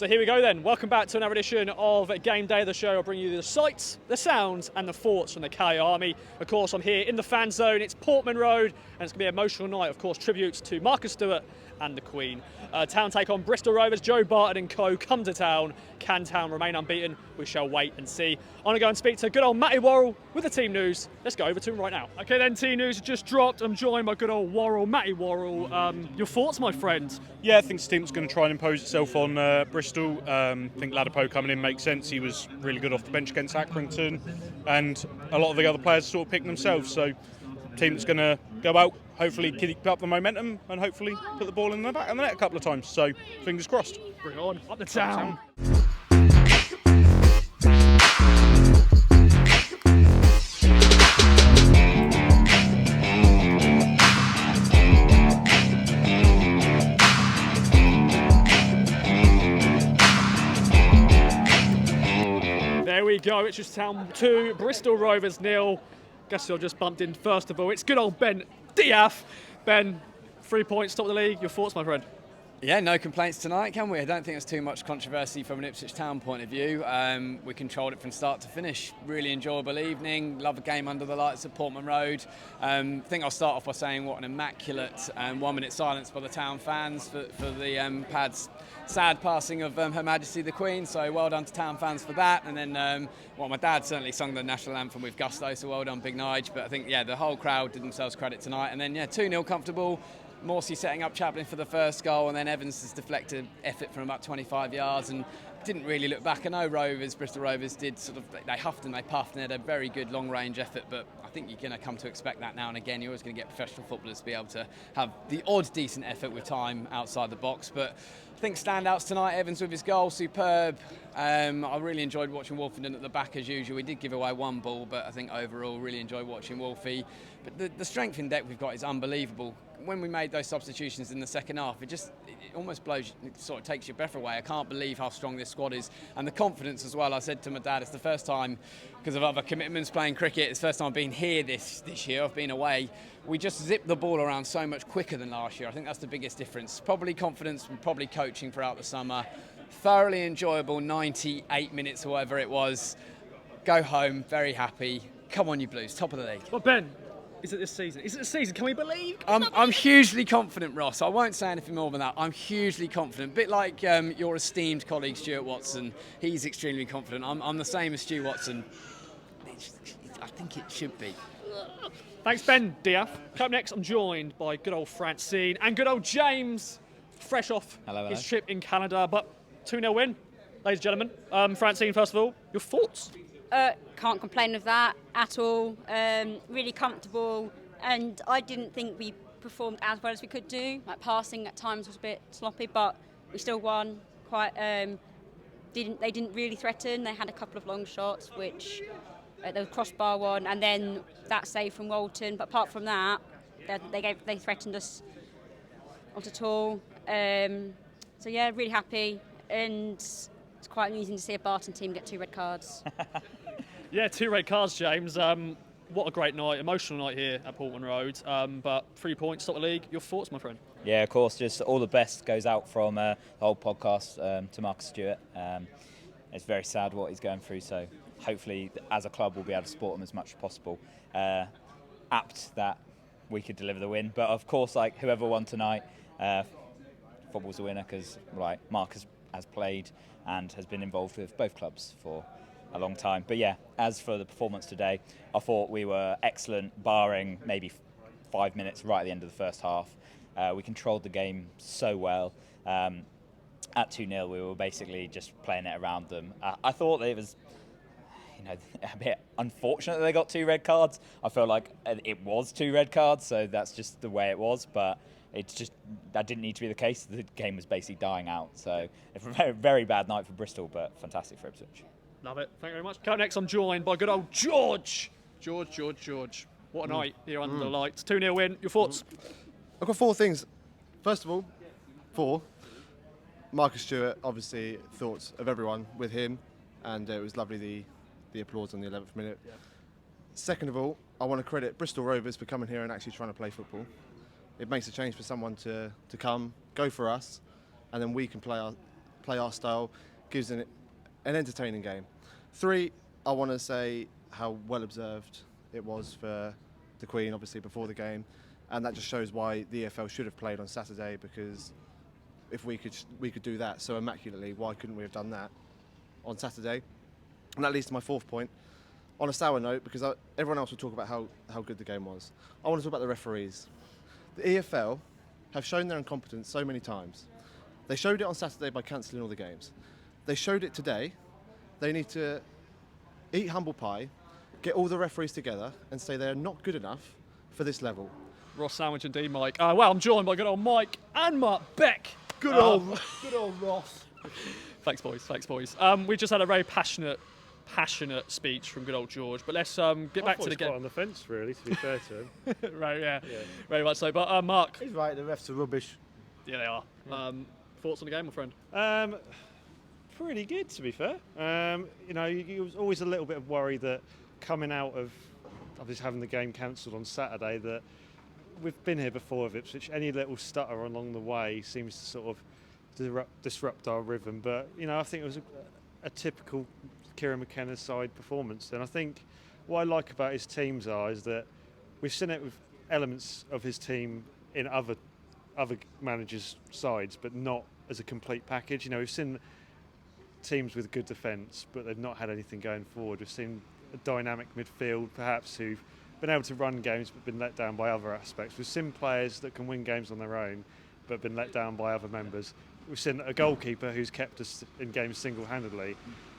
So here we go then. Welcome back to another edition of Game Day, the show. I'll bring you the sights, the sounds and the thoughts from the Cali Army. Of course, I'm here in the fan zone. It's Portman Road and it's going to be an emotional night. Of course, tributes to Marcus Stewart and the Queen. Town take on Bristol Rovers. Joe Barton and co come to town. Can Town remain unbeaten? We shall wait and see. I'm going to go and speak to good old Matty Worrell with the team news. Let's go over to him right now. Okay then, team news just dropped. I'm joined by good old Worrell, Matty Worrell. Your thoughts, my friend? Yeah, I think this team's going to try and impose itself on Bristol. I think Ladapo coming in makes sense. He was really good off the bench against Accrington, and a lot of the other players sort of picked themselves. So, team that's going to go out, hopefully keep up the momentum, and hopefully put the ball in the back of the net a couple of times. So, fingers crossed. Bring it on, up the town. There we go, it's just Town 2, Bristol Rovers 0. Guess you're just bumped in first of all. It's good old Ben Diaf. Ben, 3 points, top of the league. Your thoughts, my friend? Yeah, no complaints tonight, can we? I don't think there's too much controversy from an Ipswich Town point of view. We controlled it from start to finish. Really enjoyable evening. Love a game under the lights at Portman Road. I think I'll start off by saying what an immaculate 1 minute silence by the Town fans for the Pad's sad passing of Her Majesty the Queen. So well done to Town fans for that. And then, my dad certainly sung the national anthem with gusto, so well done, Big Nige. But I think, the whole crowd did themselves credit tonight. And then, 2-0 comfortable. Morsey setting up Chaplin for the first goal, and then Evans' deflected effort from about 25 yards and didn't really look back. I know Bristol Rovers did they huffed and they puffed and had a very good long-range effort, but I think you're going to come to expect that now and again. You're always going to get professional footballers to be able to have the odd decent effort with time outside the box. But I think standouts tonight, Evans with his goal, superb. I really enjoyed watching Wolfenden at the back as usual. We did give away one ball, but I think overall really enjoyed watching Wolfie. But the strength in depth we've got is unbelievable. When we made those substitutions in the second half, it almost blows, it sort of takes your breath away. I can't believe how strong this squad is, and the confidence as well. I said to my dad, it's the first time, because of other commitments playing cricket, it's the first time I've been here this year. I've been away. We just zip the ball around so much quicker than last year. I think that's the biggest difference. Probably confidence and probably coaching throughout the summer. Thoroughly enjoyable 98 minutes or whatever it was. Go home, very happy. Come on, you Blues, top of the league. Well, Ben, is it this season? Is it the season? Can we believe? I'm hugely confident, Ross. I won't say anything more than that. I'm hugely confident. A bit like your esteemed colleague Stuart Watson. He's extremely confident. I'm the same as Stu Watson. I think it should be. Thanks, Ben Diaf. Up next, I'm joined by good old Francine and good old James, fresh off his trip in Canada. But 2-0 win, ladies and gentlemen. Francine, first of all, your thoughts? Can't complain of that at all. Really comfortable, and I didn't think we performed as well as we could do. Like passing at times was a bit sloppy, but we still won. They didn't really threaten. They had a couple of long shots, which there was crossbar one, and then that save from Walton. But apart from that, they threatened us not at all. So yeah, really happy, and it's quite amusing to see a Barton team get 2 red cards. Yeah, 2 red cards, James. What a great night, emotional night here at Portman Road. But 3 points, top of the league. Your thoughts, my friend? Yeah, of course. Just all the best goes out from the whole podcast to Marcus Stewart. It's very sad what he's going through. So hopefully, as a club, we'll be able to support him as much as possible. Apt that we could deliver the win, but of course, like whoever won tonight, football's a winner because Marcus has played and has been involved with both clubs for a long time. But yeah, as for the performance today, I thought we were excellent, barring maybe 5 minutes right at the end of the first half. We controlled the game so well. At 2-0, we were basically just playing it around them. I thought it was a bit unfortunate that they got 2 red cards. I feel like it was 2 red cards, so that's just the way it was. But that didn't need to be the case. The game was basically dying out. So a very, very bad night for Bristol, but fantastic for Ipswich. Love it. Thank you very much. Coming next, I'm joined by good old George. George. What a night here under the lights. 2-0 win. Your thoughts? I've got 4 things. First of all, 4. Marcus Stewart, obviously, thoughts of everyone with him, and it was lovely the applause on the 11th minute. Yeah. Second of all, I want to credit Bristol Rovers for coming here and actually trying to play football. It makes a change for someone to come, go for us, and then we can play play our style, gives an entertaining game. 3, I want to say how well observed it was for the Queen, obviously, before the game. And that just shows why the EFL should have played on Saturday, because if we could do that so immaculately, why couldn't we have done that on Saturday? And that leads to my 4th point. On a sour note, because everyone else will talk about how good the game was, I want to talk about the referees. The EFL have shown their incompetence so many times. They showed it on Saturday by cancelling all the games. They showed it today. They need to eat humble pie, get all the referees together and say they're not good enough for this level. Ross Sandwich indeed, Mike. Well, I'm joined by good old Mike and Mark Beck. Good old Ross. Thanks, boys. We just had a very passionate speech from good old George, but let's get back to the game. On the fence, really, to be fair to him. Right, yeah, very much so. But Mark, He's right. The refs are rubbish. yeah, they are. Thoughts on the game, my friend? Pretty good, to be fair. You was always a little bit of worry that coming out of obviously having the game cancelled on Saturday, that we've been here before with Ipswich. Any little stutter along the way seems to sort of disrupt our rhythm. But I think it was a typical Kieran McKenna's side performance. And I think what I like about his teams is that we've seen it with elements of his team in other managers' sides, but not as a complete package. We've seen teams with good defence, but they've not had anything going forward. We've seen a dynamic midfield, perhaps, who've been able to run games but been let down by other aspects. We've seen players that can win games on their own, but been let down by other members. We've seen a goalkeeper who's kept us in games single-handedly.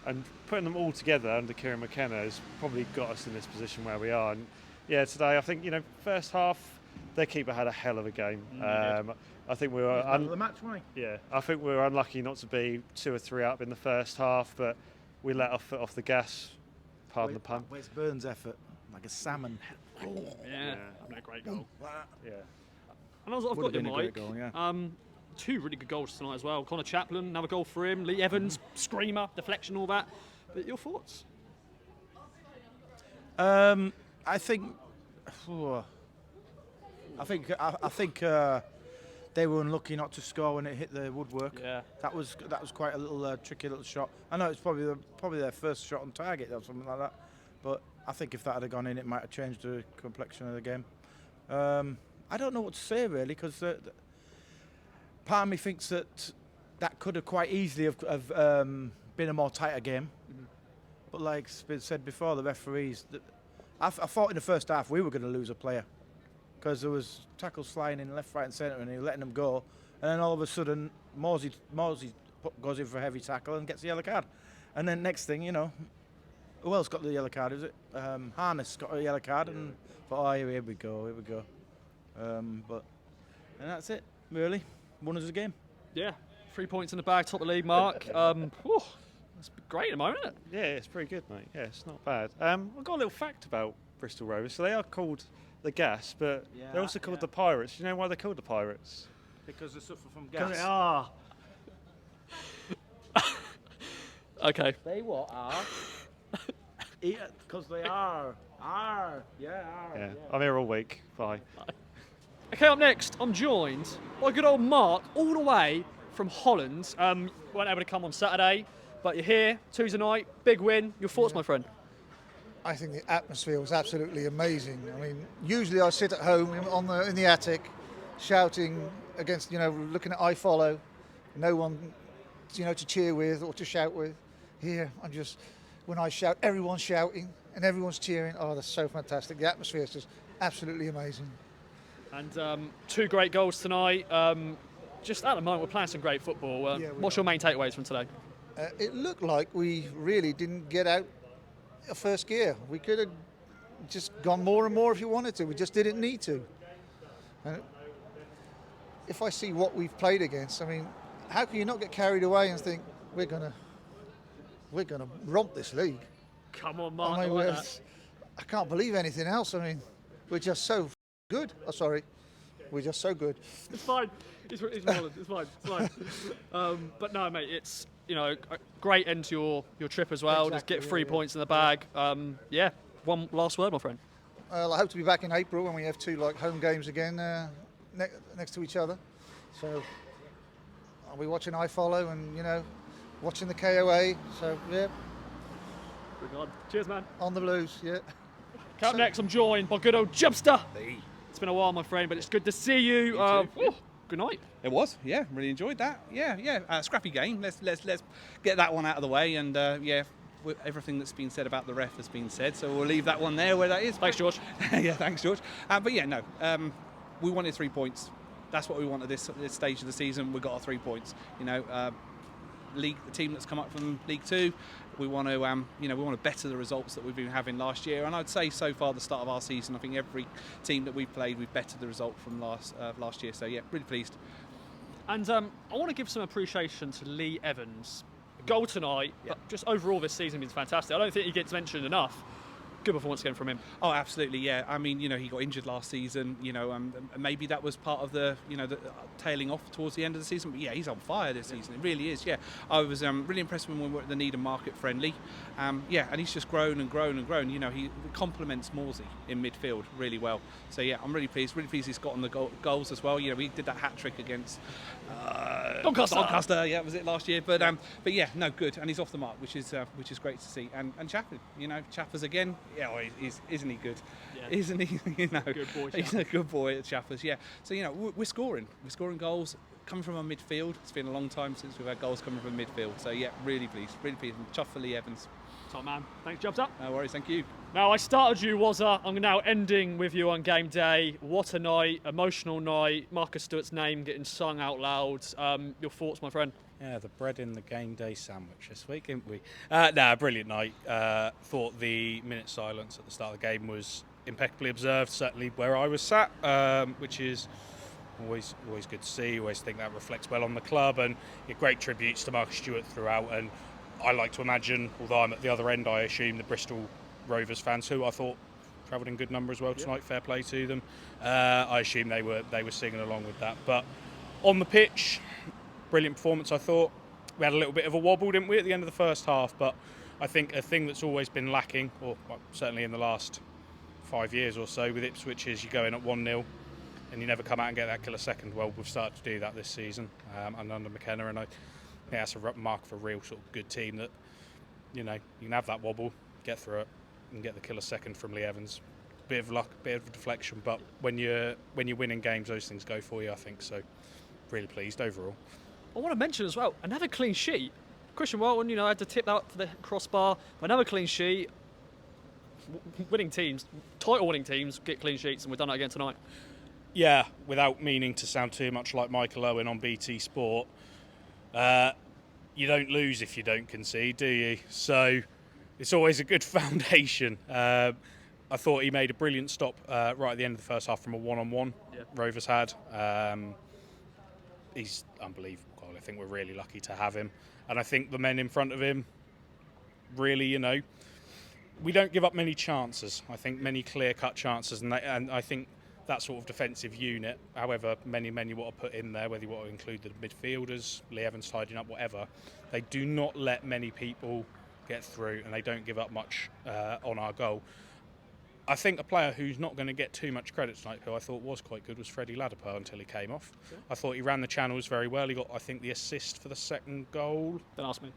And putting them all together under Kieran McKenna has probably got us in this position where we are. And yeah, today I think first half their keeper had a hell of a game. I think we were the match, right? Yeah, I think we were unlucky not to be 2 or 3 up in the first half, but we let our foot off the gas. Pardon the pun. Where's Burns' effort? Like a salmon. Yeah, a great goal. Yeah. And I've got you, Mike. Goal, yeah. 2 really good goals tonight as well. Connor Chaplin, another goal for him. Lee Evans, screamer, deflection, all that. But your thoughts? I think they were unlucky not to score when it hit the woodwork. Yeah. That was quite a little tricky little shot. I know it's probably their first shot on target or something like that. But I think if that had gone in, it might have changed the complexion of the game. I don't know what to say really, because part of me thinks that could have quite easily have been a more tighter game. Mm-hmm. But like it's been said before, the referees, I thought in the first half we were going to lose a player, because there was tackles flying in left, right and centre and he was letting them go, and then all of a sudden Morsey goes in for a heavy tackle and gets the yellow card, and then next thing who else got the yellow card? Is it Harness got a yellow card? And thought, here we go. And that's it really. Won us a game. Yeah, 3 points in the bag, top of the league, Mark. That's great at the moment, isn't it? Yeah, it's pretty good, mate. Yeah, it's not bad. I've got a little fact about Bristol Rovers. So they are called the Gas, but they're also called the Pirates. Do you know why they're called the Pirates? Because they suffer from gas. Because they are. Okay. They what are? Because they are. Yeah. I'm here all week. Bye. Okay, up next, I'm joined by good old Mark, all the way from Holland. Weren't able to come on Saturday, but you're here, Tuesday night, big win. Your thoughts, my friend? I think the atmosphere was absolutely amazing. I mean, usually I sit at home in the attic, shouting against, looking at I Follow, no one, to cheer with or to shout with. Here, when I shout, everyone's shouting and everyone's cheering. Oh, that's so fantastic. The atmosphere is just absolutely amazing. And 2 great goals tonight. Just at the moment, we're playing some great football. What's your main takeaways from today? It looked like we really didn't get out of first gear. We could have just gone more and more if you wanted to. We just didn't need to. And if I see what we've played against, I mean, how can you not get carried away and think we're gonna romp this league? Come on, Mark. I can't believe anything else. I mean, we're just so good. Oh, sorry. We're just so good. It's fine. It's Holland. It's fine. But no, mate, it's a great end to your trip as well. Exactly, just get 3 points in the bag. One last word, my friend. I hope to be back in April when we have 2 home games again next to each other. So I'll be watching iFollow and watching the KOA. So yeah, Good. Cheers, man. on the Blues. Yeah. Up next, I'm joined by good old Jubster. It's been a while, my friend, but it's good to see you. Good night. It was, yeah. Really enjoyed that. Yeah. Scrappy game. Let's get that one out of the way, and everything that's been said about the ref has been said, so we'll leave that one there where that is. Thanks, George. Yeah, thanks, George. We wanted 3 points. That's what we want at this stage of the season. We got our 3 points. The team that's come up from League Two. We want to better the results that we've been having last year, and I'd say so far the start of our season, I think every team that we've played, we've bettered the result from last year. So yeah, really pleased. And I want to give some appreciation to Lee Evans. Goal tonight, but just overall this season has been fantastic. I don't think he gets mentioned enough. Good performance again from him. Oh, absolutely, yeah. I mean, he got injured last season. Maybe that was part of the tailing off towards the end of the season. But yeah, he's on fire this season. It really is. Yeah, I was really impressed when we were at the Needham Market friendly. And he's just grown and grown and grown. He complements Morsey in midfield really well. So yeah, I'm really pleased. Really pleased he's got on the goals as well. We did that hat trick against Doncaster. Yeah, was it last year? But yeah, no, good. And he's off the mark, which is great to see. And Chaffers, Chaffers again. Yeah, well, isn't he good? Yeah. Isn't he? Good boy, he's a good boy at Chaffers. Yeah. So we're scoring goals coming from our midfield. It's been a long time since we've had goals coming from midfield. So yeah, really pleased. Chuffed for Lee Evans. Top man. Thanks, Jobs up. No worries. Thank you. Now I started you, Wazza. I'm now ending with you on game day. What a night, emotional night. Marcus Stewart's name getting sung out loud. Your thoughts, my friend? Yeah, the bread in the game day sandwich this week, didn't we? Brilliant night. Thought the minute silence at the start of the game was impeccably observed, certainly where I was sat, which is always good to see. Always think that reflects well on the club, and great tributes to Marcus Stewart throughout. And I like to imagine, although I'm at the other end, I assume the Bristol Rovers fans, who I thought travelled in good number as well tonight, fair play to them. I assume they were singing along with that. But on the pitch, brilliant performance, I thought. We had a little bit of a wobble, didn't we, at the end of the first half, but I think a thing that's always been lacking, or certainly in the last 5 years or so with Ipswich, is you go in at 1-0 and you never come out and get that killer second. Well, we've started to do that this season, and under McKenna, and I think that's a mark of a real sort of good team, that you can have that wobble, get through it, and get the killer second from Lee Evans. Bit of luck, bit of deflection, but when you're winning games, those things go for you, I think. So really pleased overall. I want to mention as well, another clean sheet. Christian Walton, had to tip that for the crossbar. Another clean sheet. Winning teams, title-winning teams, get clean sheets, and we've done it again tonight. Yeah, without meaning to sound too much like Michael Owen on BT Sport, you don't lose if you don't concede, do you? So it's always a good foundation. I thought he made a brilliant stop right at the end of the first half from a one-on-one Rovers had. He's unbelievable. I think we're really lucky to have him. And I think the men in front of him, really, we don't give up many chances. I think many clear-cut chances. And I think that sort of defensive unit, however many men you want to put in there, whether you want to include the midfielders, Lee Evans tidying up, whatever, they do not let many people get through, and they don't give up much on our goal. I think a player who's not going to get too much credit tonight, who I thought was quite good, was Freddie Ladapo until he came off. Yeah. I thought he ran the channels very well. He got, I think, the assist for the second goal. Don't ask me.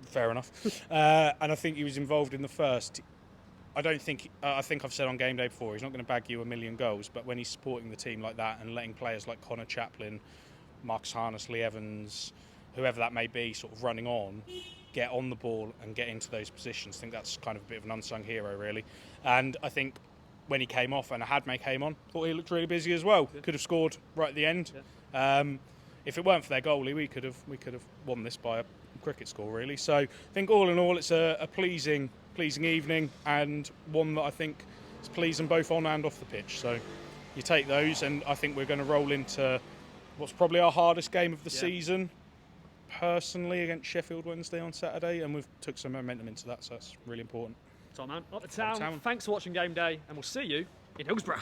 Fair enough. And I think he was involved in the first. I think I've said on game day before, he's not going to bag you a million goals, but when he's supporting the team like that and letting players like Connor Chaplin, Marcus Harness, Lee Evans, whoever that may be, sort of running on, get on the ball and get into those positions. I think that's kind of a bit of an unsung hero, really. And I think when he came off and Hadmay came on, thought he looked really busy as well. Yeah. Could have scored right at the end. Yeah. If it weren't for their goalie, we could have won this by a cricket score, really. So I think all in all, it's a pleasing evening, and one that I think is pleasing both on and off the pitch. So you take those, and I think we're going to roll into what's probably our hardest game of the season, personally, against Sheffield Wednesday on Saturday, and we've took some momentum into that, so that's really important. Top man, up the town. Thanks for watching Game Day, and we'll see you in Hillsborough.